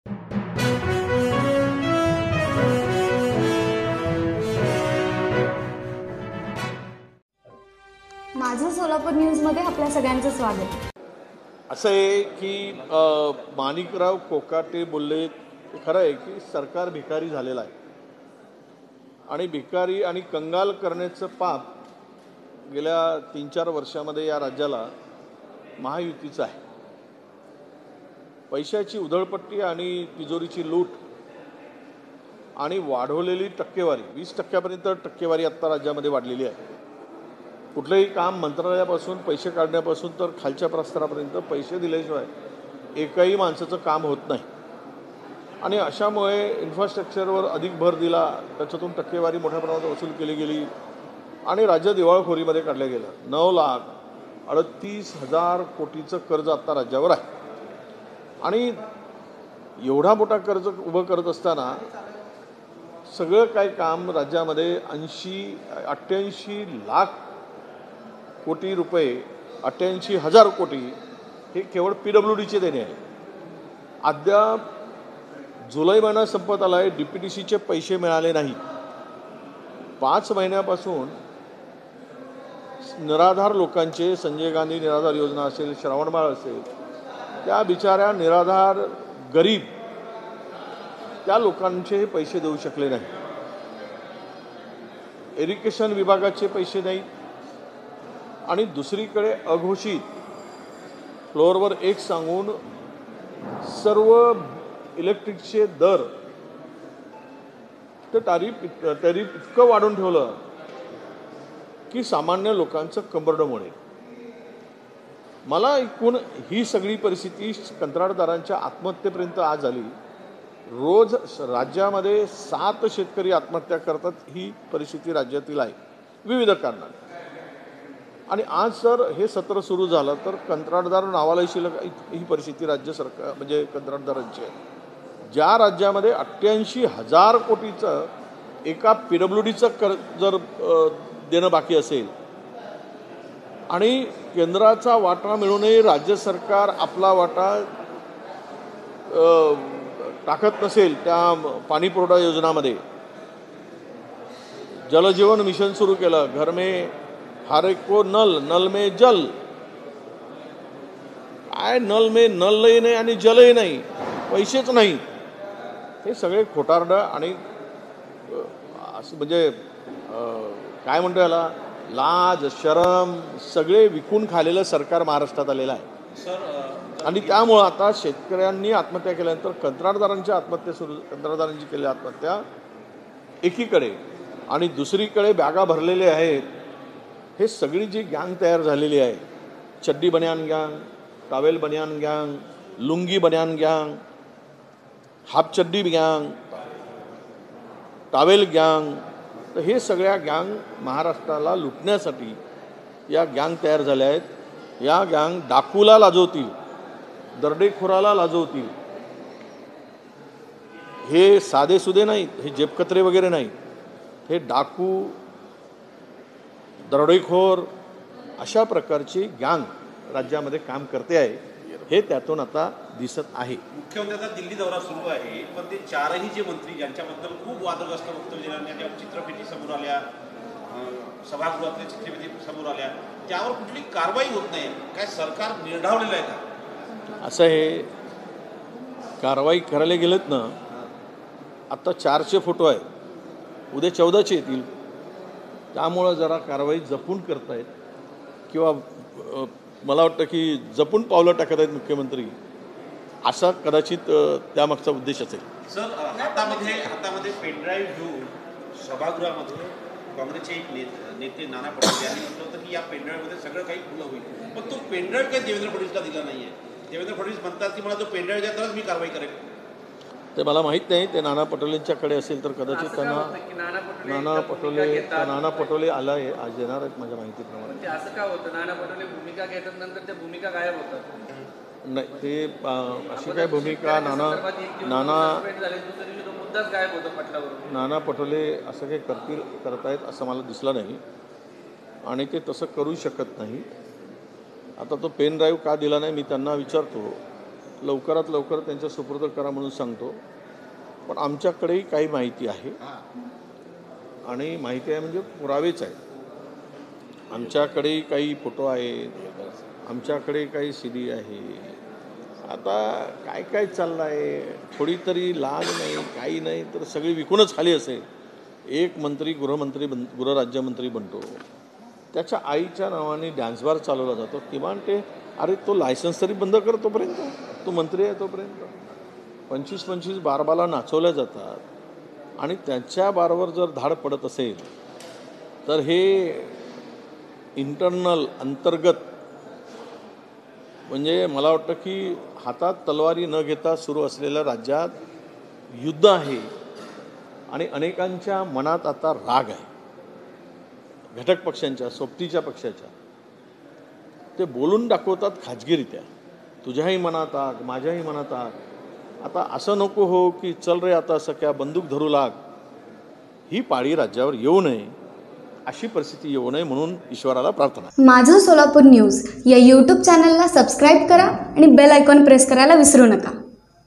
माझं सोलापूर न्यूजमध्ये आपल्या सगळ्यांचं स्वागत. असं आहे की माणिकराव कोकाटे बोलले ते खरं आहे की सरकार भिकारी झालेलं आहे आणि भिकारी आणि कंगाल करण्याचं पाप गेल्या 3-4 वर्षामध्ये या राज्याला महायुतीचं आहे. पैशाची उधळपट्टी आणि तिजोरीची लूट आणि वाढवलेली टक्केवारी 20% टक्केवारी आत्ता राज्यामध्ये वाढलेली आहे. कुठलंही काम मंत्रालयापासून पैसे काढण्यापासून तर खालच्या प्रस्तरापर्यंत पैसे दिल्याशिवाय एकही माणसाचं काम होत नाही आणि अशामुळे इन्फ्रास्ट्रक्चरवर अधिक भर दिला, त्याच्यातून टक्केवारी मोठ्या प्रमाणात वसूल केली गेली आणि राज्य दिवाळखोरीमध्ये काढलं गेलं. 9,38,000 कोटीचं कर्ज आत्ता राज्यावर आहे आणि एवढा मोठा कर्ज उभं करत असताना सगळं काय काम राज्यामध्ये 88 लाख कोटी रुपये 88,000 कोटी हे केवळ PWDचे देणे आहे. अद्याप जुलै महिना संपत आला आहे, DPTCचे पैसे मिळाले नाही. 5 महिन्यापासून निराधार लोकांचे, संजय गांधी निराधार योजना असेल, श्रावणबाळ असेल, त्या बिचाऱ्या निराधार गरीब त्या लोकांचे पैसे देऊ शकले नाही. इरिगेशन विभागाचे पैसे नाहीत आणि दुसरीकडे अघोषित फ्लोअरवर एक सांगून सर्व इलेक्ट्रिकचे दर ते टॅरिफ इतकं वाढवून ठेवलं की सामान्य लोकांचं कंबरडं मोडेल. मला एकूण ही सगळी परिस्थिती कंत्राटदारांच्या आत्महत्येपर्यंत आज आली. रोज राज्यामध्ये 7 शेतकरी आत्महत्या करतात. ही परिस्थिती राज्यातील आहे विविध कारणांनी. आणि आज जर हे सत्र सुरू झालं तर कंत्राटदार नावाला येशील ही परिस्थिती राज्य सरकार म्हणजे कंत्राटदारांची आहे. ज्या राज्यामध्ये 88,000 कोटीचं एका PWDचं जर देणं बाकी असेल आणि केंद्राचा वाटा मिळूनही राज्य सरकार आपला वाटा टाकत नसेल त्या पाणी पुरवठा योजनामध्ये, जलजीवन मिशन सुरू केलं, घर में हर एक को नल, नल में जल, काय नल में नलही नाही आणि जलही नाही, पैसेच नाही. हे सगळे खोटारडं आणि असं म्हणजे काय म्हणतो याला लाज शरम सगळे विकून खालेलं सरकार महाराष्ट्रात आलेलं आहे. आणि त्यामुळं आता शेतकऱ्यांनी आत्महत्या केल्यानंतर कंत्राटदारांच्या आत्महत्या सुरू, कंत्राटदारांची केलेल्या आत्महत्या एकीकडे आणि दुसरीकडे बॅगा भरलेले आहेत. हे सगळी जी गँग तयार झालेली आहे, चड्डी बनियान गँग, टावेल बनियान गँग, लुंगी बनियान गँग, हाफ चड्डी गँग, टावेल गँग, तर हे सगळ्या गँग महाराष्ट्राला लुटण्यासाठी या गँग तयार झाल्या आहेत. या गँग डाकूला लाजवतील, दरोडेखोराला लाजवतील. हे साधेसुधे नाहीत, हे जेबकत्रे वगैरे नाहीत. हे डाकू, दरोडेखोर अशा प्रकारची गँग राज्यामध्ये काम करते आहे. हे त्यातून आता दिसत आहे. मुख्यमंत्र्यांचा दिल्ली दौरा सुरू आहे, पण ते 4ही जे मंत्री ज्यांच्याबद्दल खूप वादग्रस्त वक्तव्य चित्रफिती समोर आल्या, सभागृहातल्या चित्रफिती समोर आल्या, त्यावर कुठली कारवाई होत नाही. काय सरकार निर्ढावलेलं आहे का? असं हे कारवाई करायला गेलेत ना, आता 4चे फोटो आहेत, उद्या 14चे येतील. त्यामुळं जरा कारवाई जपून करतायत किंवा मला वाटतं की जपून पावलं टाकत आहेत मुख्यमंत्री, असा कदाचित त्यामागचा उद्देश असेल. सर, हातामध्ये पेनड्राईव्ह घेऊन सभागृहामध्ये काँग्रेसचे एक नेते नाना पटोले यांनी म्हटलं होतं की या पेनड्राईव्हमध्ये सगळं काही खुलं होईल, पण तो पेनड्राईव्ह काही देवेंद्र फडणवीसला दिला नाही आहे. देवेंद्र फडणवीस म्हणतात की मला तो पेनड्राईव्ह द्या तरच मी कारवाई करेन. ते मला माहीत नाही, ते नाना पटोलेंच्याकडे असेल तर कदाचित त्यांना नाना पटोले आला आहे, आज येणार आहेत माझ्या माहितीप्रमाणे. असं का होतं? नाना पटोले भूमिका घेतात, नंतर त्या भूमिका गायब होतात. नाही, ते अशी काय भूमिका नाना पटोले असं काही करतायत असं मला दिसलं नाही आणि ते तसं करू शकत नाही. आता तो पेन ड्राईव्ह का दिला नाही मी त्यांना विचारतो लवकरात लवकर त्यांच्या सुपूर्द करा म्हणून सांगतो. पण आमच्याकडेही काही माहिती आहे आणि माहिती आहे म्हणजे पुरावेच आहेत. आमच्याकडेही काही फोटो आहेत, आमच्याकडे काही CD आहे. आता काय काय चाललं आहे, थोडी तरी लाज नाही, काही नाही, तर सगळी विकूनच खाली असेल. एक मंत्री गृहराज्यमंत्री बनतो, त्याच्या आईच्या नावाने डान्स बार चालवला जातो. किमान ते अरे तो लायसन्स तरी बंद कर तोपर्यंत, तो मंत्री आहे तोपर्यंत. 25-25 बारबाला नाचवल्या जातात आणि त्यांच्या बारवर जर धाड पडत असेल तर हे इंटरनल अंतर्गत म्हणजे मला वाटतं की हातात तलवारी न घेता सुरू असलेल्या राज्यात युद्ध आहे आणि अनेकांच्या मनात आता राग आहे, घटक पक्षांच्या, सोबतीच्या पक्षाच्या. ते बोलून दाखवतात खाजगीरित्या, तुझ्याही मनात आग, माझ्याही मनात आग. आता असं नको हो की चल रे आता सख्या बंदूक धरू लाग. ही पाळी राज्यावर येऊ नये, अशी परिस्थिती येऊ नये म्हणून ईश्वराला प्रार्थना. माझं सोलापूर न्यूज या यूट्यूब चॅनलला सबस्क्राईब करा आणि बेल आयकॉन प्रेस करायला विसरू नका.